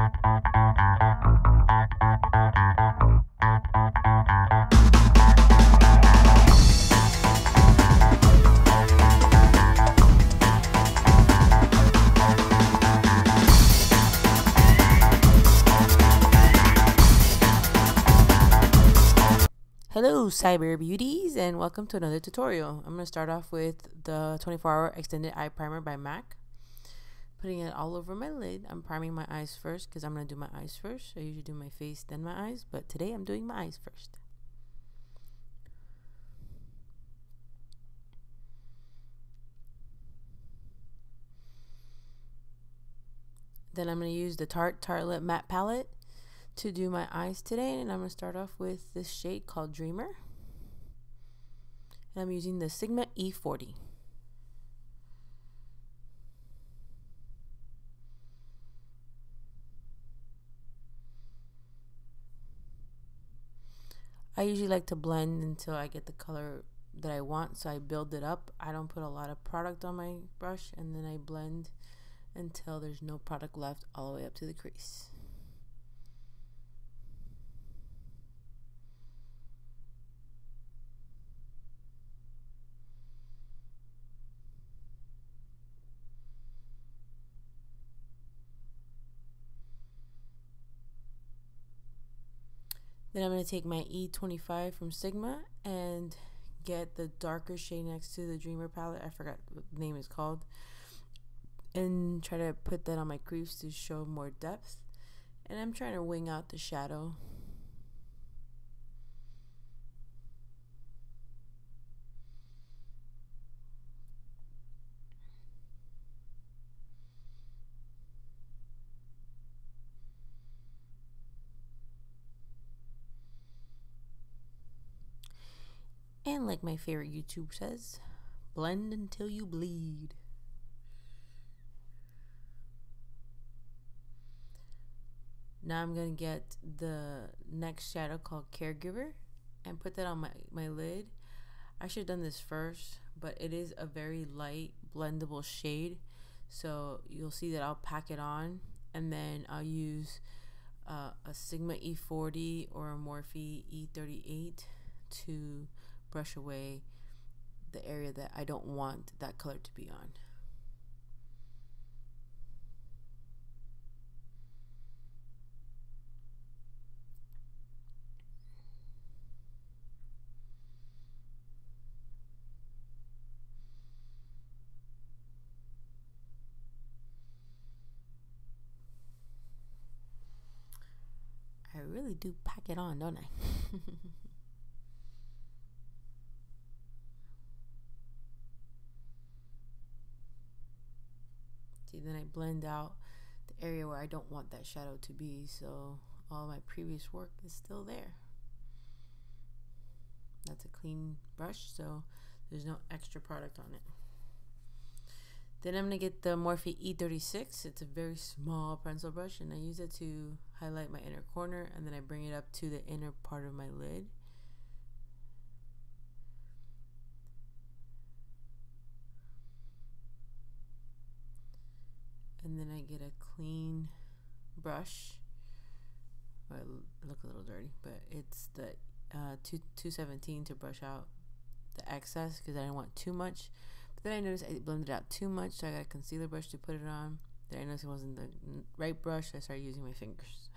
Hello Cyber Beauties and welcome to another tutorial. I'm going to start off with the 24-hour extended eye primer by MAC. Putting it all over my lid. I'm priming my eyes first because I'm going to do my eyes first. I usually do my face then my eyes, but today I'm doing my eyes first. Then I'm going to use the Tarte Tarlette Matte palette to do my eyes today, and I'm going to start off with this shade called Dreamer, and I'm using the Sigma E40. I usually like to blend until I get the color that I want, so I build it up. I don't put a lot of product on my brush, and then I blend until there's no product left all the way up to the crease. Then I'm going to take my E25 from Sigma and get the darker shade next to the Dreamer palette. I forgot what the name is called. And try to put that on my crease to show more depth. And I'm trying to wing out the shadow. And like my favorite YouTube says, blend until you bleed. Now I'm going to get the next shadow called Caregiver and put that on my lid. I should have done this first, but it is a very light blendable shade. So you'll see that I'll pack it on and then I'll use a Sigma E40 or a Morphe E38 to brush away the area that I don't want that color to be on. I really do pack it on, don't I? See, then I blend out the area where I don't want that shadow to be, so all my previous work is still there. That's a clean brush, so there's no extra product on it. Then I'm going to get the Morphe E36. It's a very small pencil brush, and I use it to highlight my inner corner, and then I bring it up to the inner part of my lid. And then I get a clean brush. Well, it looks a little dirty, but it's the 217 to brush out the excess because I didn't want too much. But then I noticed I blended out too much, so I got a concealer brush to put it on. Then I noticed it wasn't the right brush, so I started using my fingers.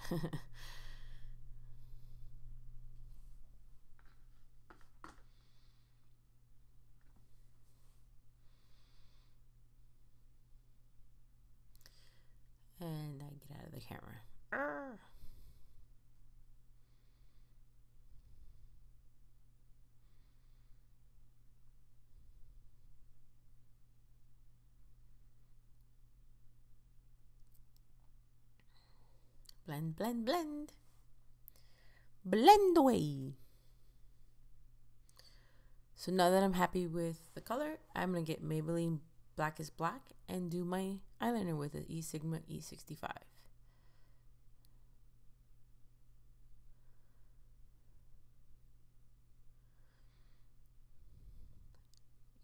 And I get out of the camera. Arrgh. Blend, blend, blend. Blend away. So now that I'm happy with the color, I'm going to get Maybelline Blackest Black and do my eyeliner with it, Sigma E65.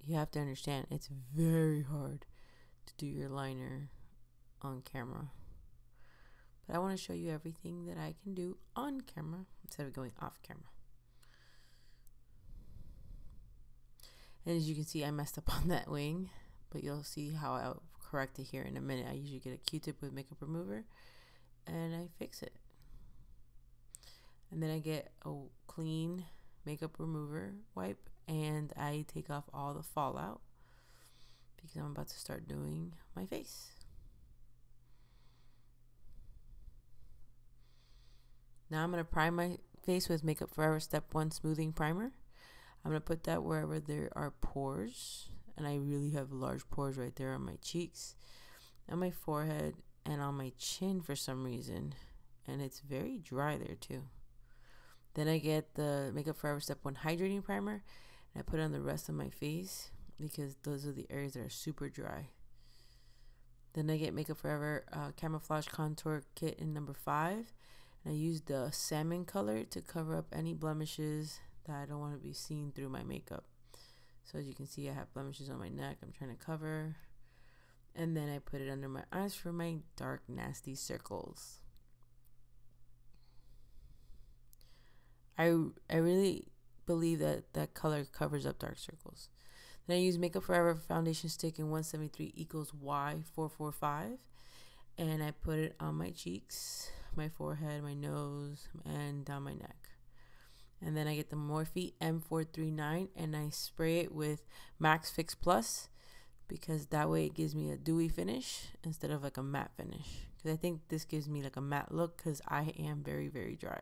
You have to understand, it's very hard to do your liner on camera. But I want to show you everything that I can do on camera instead of going off camera. And as you can see, I messed up on that wing, but you'll see how I'll correct it here in a minute. I usually get a Q-tip with makeup remover and I fix it. And then I get a clean makeup remover wipe and I take off all the fallout because I'm about to start doing my face. Now I'm going to prime my face with Makeup Forever Step 1 Smoothing Primer. I'm going to put that wherever there are pores. And I really have large pores right there on my cheeks, on my forehead, and on my chin for some reason. And it's very dry there too. Then I get the Makeup Forever Step 1 Hydrating Primer. And I put it on the rest of my face because those are the areas that are super dry. Then I get Makeup Forever Camouflage Contour Kit in number 5. And I use the salmon color to cover up any blemishes that I don't want to be seen through my makeup. So as you can see, I have blemishes on my neck I'm trying to cover. And then I put it under my eyes for my dark, nasty circles. I really believe that that color covers up dark circles. Then I use Makeup Forever Foundation Stick in 173 equals Y445. And I put it on my cheeks, my forehead, my nose, and down my neck. And then I get the Morphe M439 and I spray it with Max Fix Plus because that way it gives me a dewy finish instead of like a matte finish. Because I think this gives me like a matte look because I am very, very dry.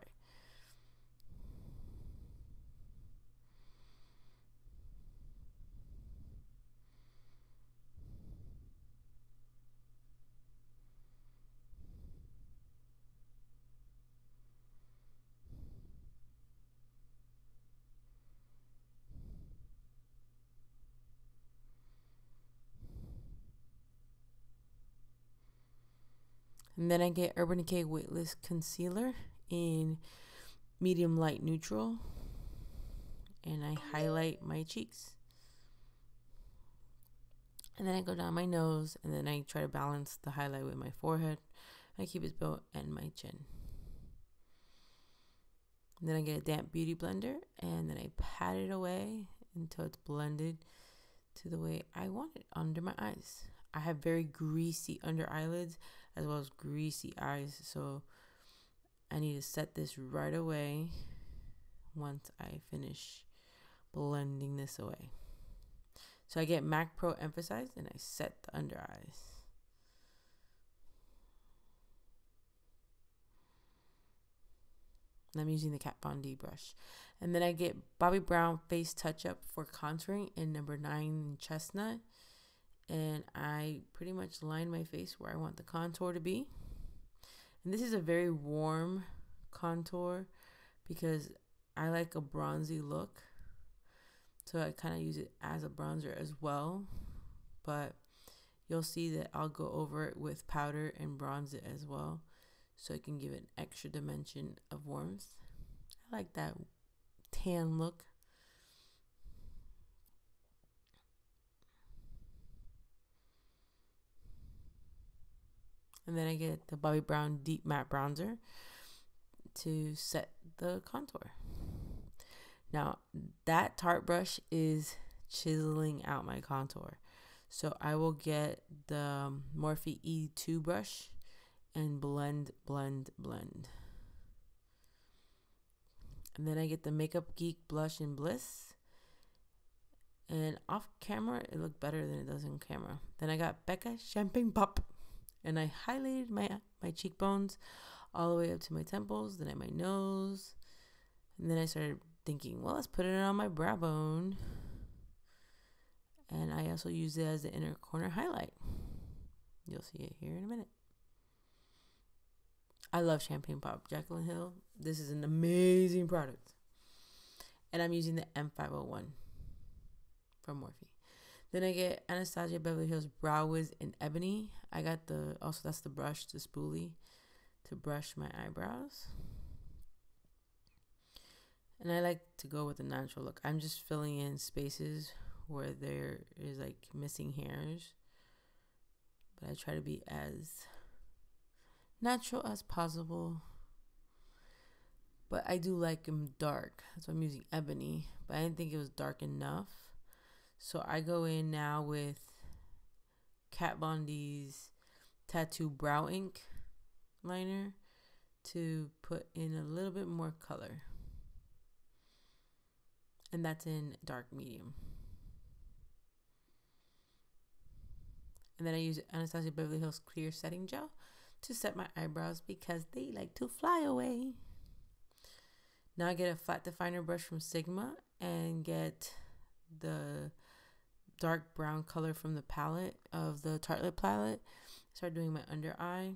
And then I get Urban Decay Weightless Concealer in medium light neutral. And I highlight my cheeks. And then I go down my nose and then I try to balance the highlight with my forehead, my cupid's bow, and my chin. And then I get a damp beauty blender and then I pat it away until it's blended to the way I want it under my eyes. I have very greasy under eyelids as well as greasy eyes, so I need to set this right away once I finish blending this away. So I get MAC Pro Emphasized and I set the under eyes. And I'm using the Kat Von D brush. And then I get Bobbi Brown Face Touch Up for contouring in number 9 Chestnut. And I pretty much line my face where I want the contour to be. And this is a very warm contour because I like a bronzy look. So I kind of use it as a bronzer as well. But you'll see that I'll go over it with powder and bronze it as well. So it can give it an extra dimension of warmth. I like that tan look. And then I get the Bobbi Brown Deep Matte Bronzer to set the contour. Now, that Tarte brush is chiseling out my contour. So I will get the Morphe E2 brush and blend, blend, blend. And then I get the Makeup Geek blush in Bliss. And off camera, it looked better than it does in camera. Then I got Becca Champagne Pop. And I highlighted my cheekbones all the way up to my temples, then at my nose. And then I started thinking, well, let's put it on my brow bone. And I also use it as the inner corner highlight. You'll see it here in a minute. I love Champagne Pop. Jaclyn Hill, this is an amazing product. And I'm using the M501 from Morphe. Then I get Anastasia Beverly Hill's Brow Wiz in Ebony. I got also that's the brush, the spoolie, to brush my eyebrows. And I like to go with a natural look. I'm just filling in spaces where there is like missing hairs. But I try to be as natural as possible. But I do like them dark. That's why I'm using Ebony. But I didn't think it was dark enough. So I go in now with Kat Von D's Tattoo Brow Ink liner to put in a little bit more color. And that's in dark medium. And then I use Anastasia Beverly Hill Clear setting gel to set my eyebrows because they like to fly away. Now I get a flat definer brush from Sigma and get the dark brown color from the palette of the Tartelette palette. Start doing my under eye.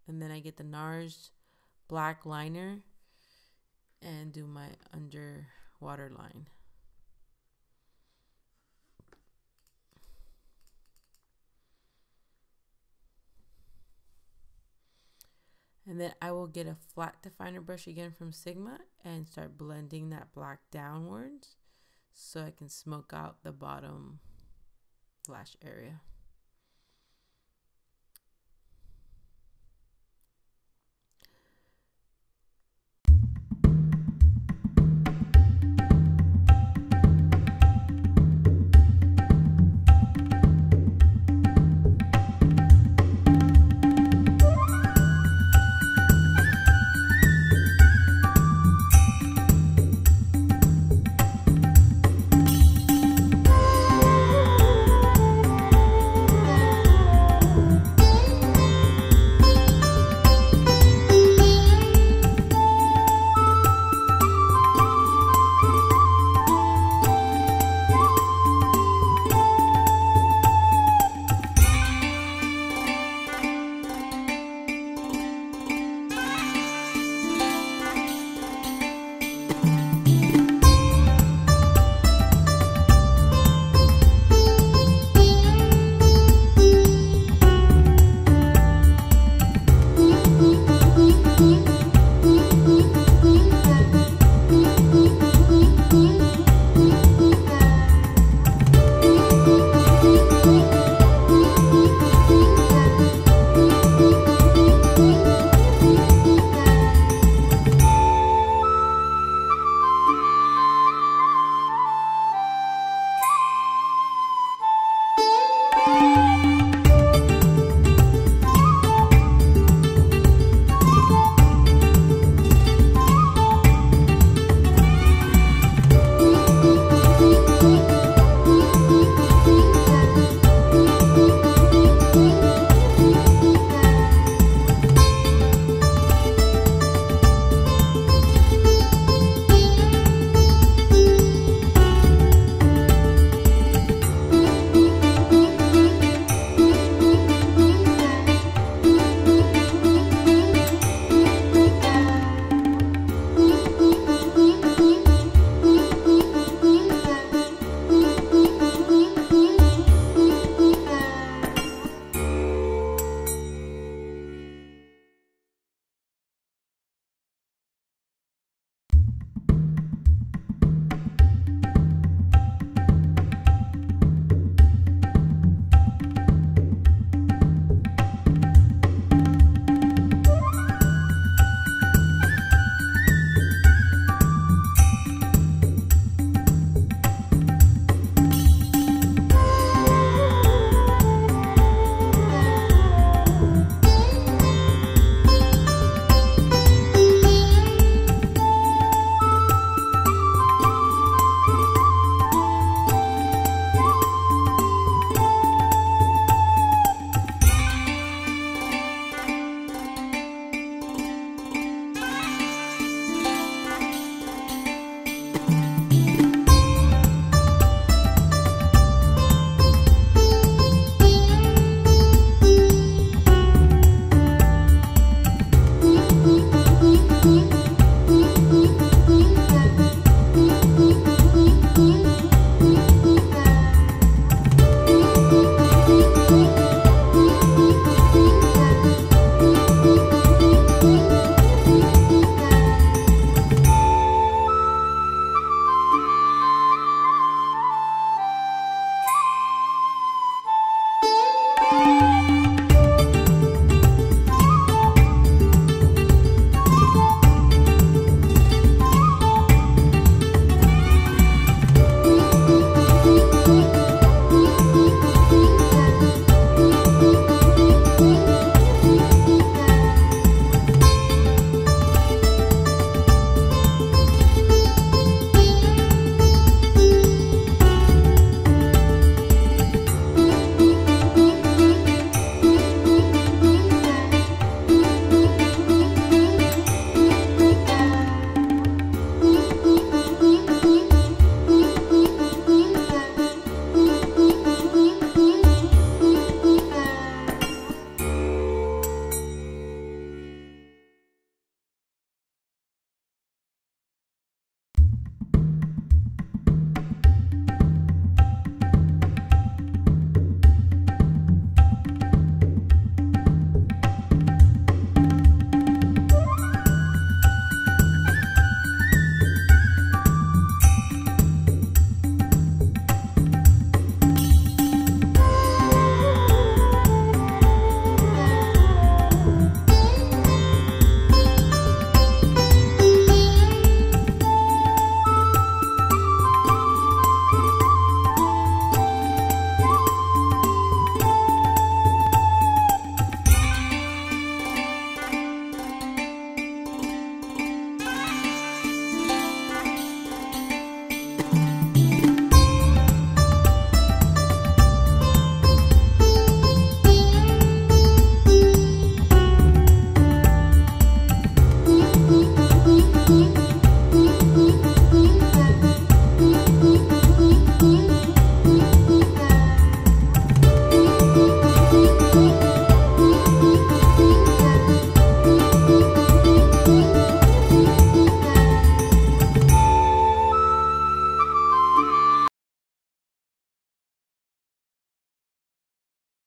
And then I get the Nars black liner and do my under waterline. And then I will get a flat definer brush again from Sigma and start blending that black downwards so I can smoke out the bottom lash area.